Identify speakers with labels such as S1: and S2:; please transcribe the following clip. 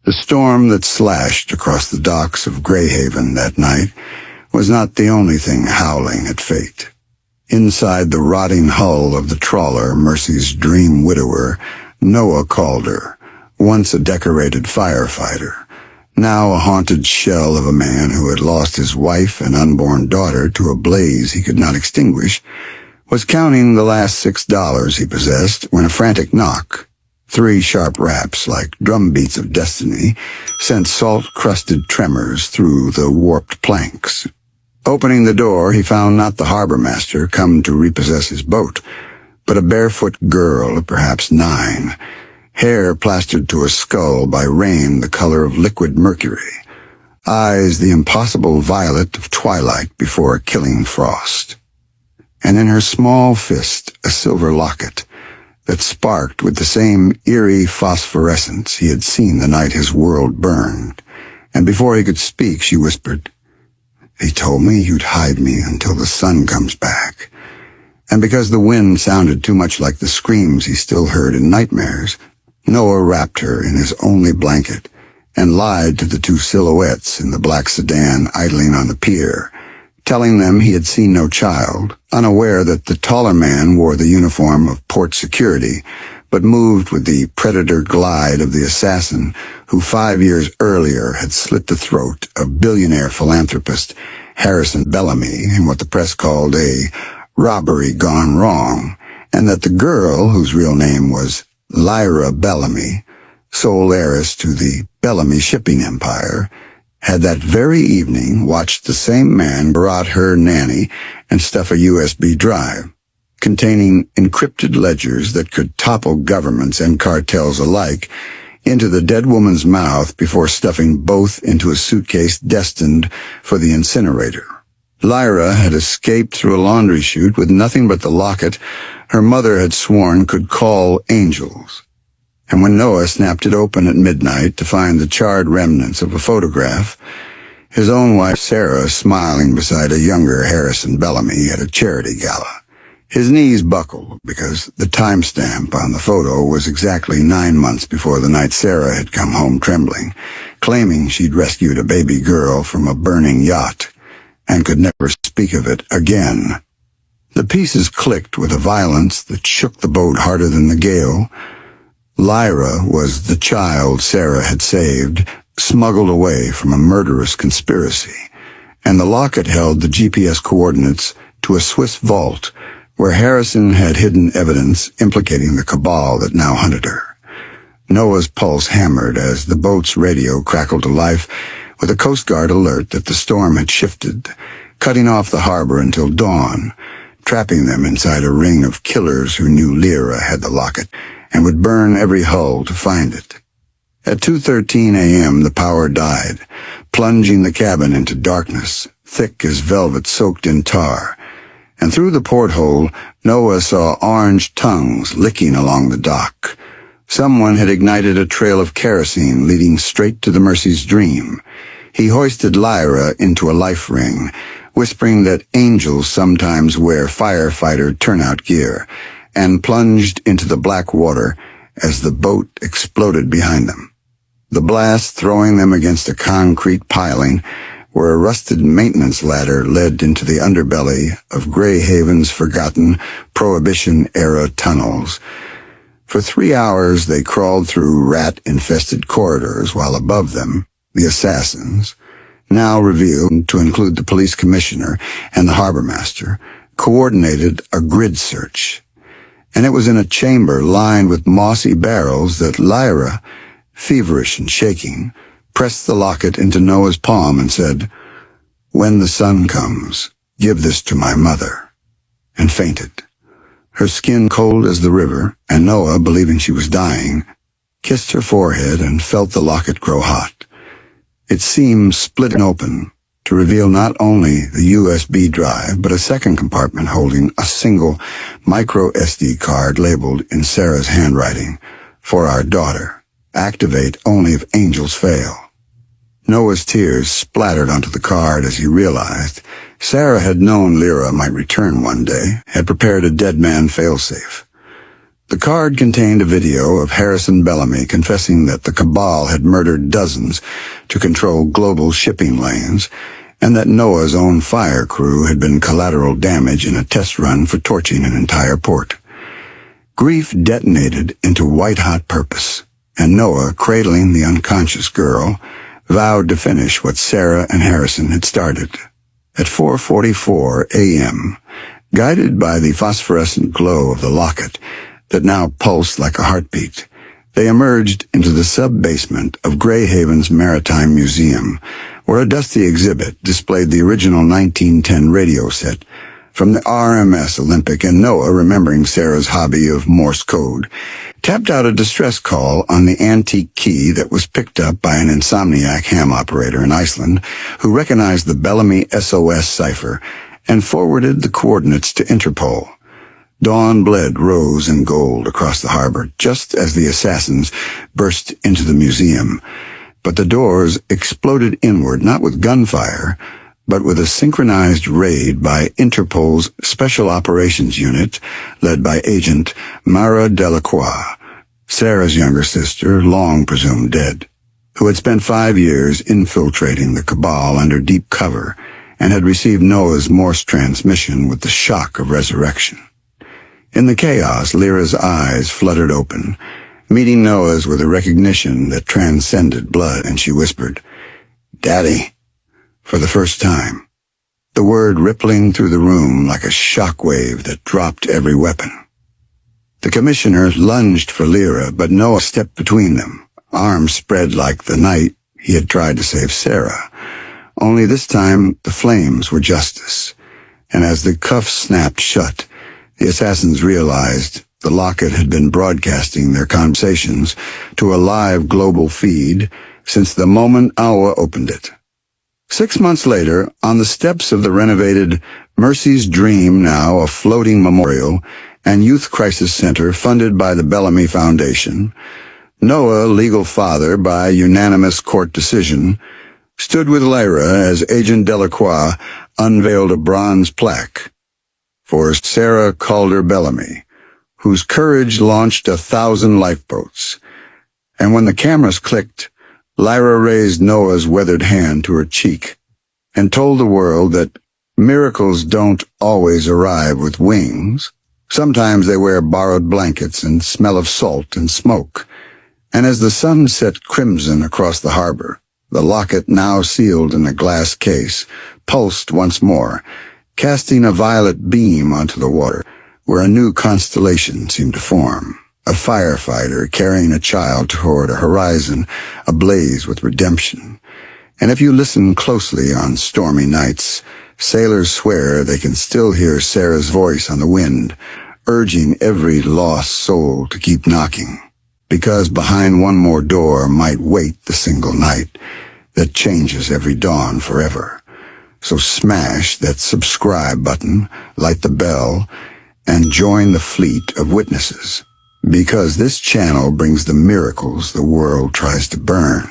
S1: The storm that slashed across the docks of Greyhaven that night was not the only thing howling at fate. Inside the rotting hull of the trawler Mercy's dream widower, Noah Calder, once a decorated firefighter, now a haunted shell of a man who had lost his wife and unborn daughter to a blaze he could not extinguish, was counting the last $6 he possessed when a frantic knock, 3 sharp raps like drumbeats of destiny, sent salt-crusted tremors through the warped planks. Opening the door, he found not the harbor master come to repossess his boat, but a barefoot girl of perhaps 9, hair plastered to a skull by rain the color of liquid mercury, eyes the impossible violet of twilight before a killing frost, and in her small fist a silver locket that sparked with the same eerie phosphorescence he had seen the night his world burned. And before he could speak, she whispered, "He told me you'd hide me until the sun comes back." And because the wind sounded too much like the screams he still heard in nightmares, Noah wrapped her in his only blanket and lied to the 2 silhouettes in the black sedan idling on the pier, telling them he had seen no child, unaware that the taller man wore the uniform of port security, but moved with the predator glide of the assassin who 5 years earlier had slit the throat of billionaire philanthropist Harrison Bellamy in what the press called a robbery gone wrong, and that the girl, whose real name was Lyra Bellamy, sole heiress to the Bellamy shipping empire, had that very evening watched the same man garrote her nanny and stuff a USB drive containing encrypted ledgers that could topple governments and cartels alike into the dead woman's mouth before stuffing both into a suitcase destined for the incinerator. Lyra had escaped through a laundry chute with nothing but the locket her mother had sworn could call angels. And when Noah snapped it open at midnight to find the charred remnants of a photograph, his own wife Sarah smiling beside a younger Harrison Bellamy at a charity gala, his knees buckled because the timestamp on the photo was exactly 9 months before the night Sarah had come home trembling, claiming she'd rescued a baby girl from a burning yacht and could never speak of it again. The pieces clicked with a violence that shook the boat harder than the gale. Lyra was the child Sarah had saved, smuggled away from a murderous conspiracy, and the locket held the GPS coordinates to a Swiss vault where Harrison had hidden evidence implicating the cabal that now hunted her. Noah's pulse hammered as the boat's radio crackled to life with a Coast Guard alert that the storm had shifted, cutting off the harbor until dawn, trapping them inside a ring of killers who knew Lyra had the locket and would burn every hull to find it. At 2:13 a.m. the power died, plunging the cabin into darkness, thick as velvet soaked in tar, and through the porthole Noah saw orange tongues licking along the dock. Someone had ignited a trail of kerosene leading straight to the Mercy's dream. He hoisted Lyra into a life ring, whispering that angels sometimes wear firefighter turnout gear, and plunged into the black water as the boat exploded behind them. The blast throwing them against a concrete piling where a rusted maintenance ladder led into the underbelly of Greyhaven's forgotten Prohibition-era tunnels. For 3 hours they crawled through rat-infested corridors while above them, the assassins, now revealed to include the police commissioner and the harbor master, coordinated a grid search. And it was in a chamber lined with mossy barrels that Lyra, feverish and shaking, pressed the locket into Noah's palm and said, "When the sun comes, give this to my mother," and fainted. Her skin cold as the river, and Noah, believing she was dying, kissed her forehead and felt the locket grow hot. Its seam split open to reveal not only the USB drive, but a second compartment holding a single micro SD card labeled in Sarah's handwriting, "For our daughter. Activate only if angels fail." Noah's tears splattered onto the card as he realized Sarah had known Lyra might return one day, had prepared a dead man failsafe. The card contained a video of Harrison Bellamy confessing that the cabal had murdered dozens to control global shipping lanes, and that Noah's own fire crew had been collateral damage in a test run for torching an entire port. Grief detonated into white-hot purpose, and Noah, cradling the unconscious girl, vowed to finish what Sarah and Harrison had started. At 4:44 a.m., guided by the phosphorescent glow of the locket that now pulsed like a heartbeat, they emerged into the sub-basement of Greyhaven's Maritime Museum, where a dusty exhibit displayed the original 1910 radio set from the RMS Olympic, and Noah, remembering Sarah's hobby of Morse code, tapped out a distress call on the antique key that was picked up by an insomniac ham operator in Iceland who recognized the Bellamy SOS cipher and forwarded the coordinates to Interpol. Dawn bled rose and gold across the harbor just as the assassins burst into the museum, but the doors exploded inward, not with gunfire, but with a synchronized raid by Interpol's Special Operations Unit, led by Agent Mara Delacroix, Sarah's younger sister, long presumed dead, who had spent 5 years infiltrating the cabal under deep cover and had received Noah's Morse transmission with the shock of resurrection. In the chaos, Lyra's eyes fluttered open, meeting Noah's with a recognition that transcended blood, and she whispered, "Daddy," for the first time, the word rippling through the room like a shockwave that dropped every weapon. The commissioner lunged for Lyra, but Noah stepped between them, arms spread like the night he had tried to save Sarah. Only this time the flames were justice, and as the cuffs snapped shut, the assassins realized the locket had been broadcasting their conversations to a live global feed since the moment Awa opened it. 6 months later, on the steps of the renovated Mercy's Dream, now a floating memorial and youth crisis center funded by the Bellamy Foundation, Noah, legal father by unanimous court decision, stood with Lyra as Agent Delacroix unveiled a bronze plaque for Sarah Calder Bellamy, whose courage launched 1,000 lifeboats. And when the cameras clicked, Lyra raised Noah's weathered hand to her cheek and told the world that miracles don't always arrive with wings. Sometimes they wear borrowed blankets and smell of salt and smoke. And as the sun set crimson across the harbor, the locket, now sealed in a glass case, pulsed once more, casting a violet beam onto the water, where a new constellation seemed to form. A firefighter carrying a child toward a horizon ablaze with redemption. And if you listen closely on stormy nights, sailors swear they can still hear Sarah's voice on the wind, urging every lost soul to keep knocking, because behind one more door might wait the single night that changes every dawn forever. So smash that subscribe button, light the bell, and join the fleet of witnesses, because this channel brings the miracles the world tries to burn.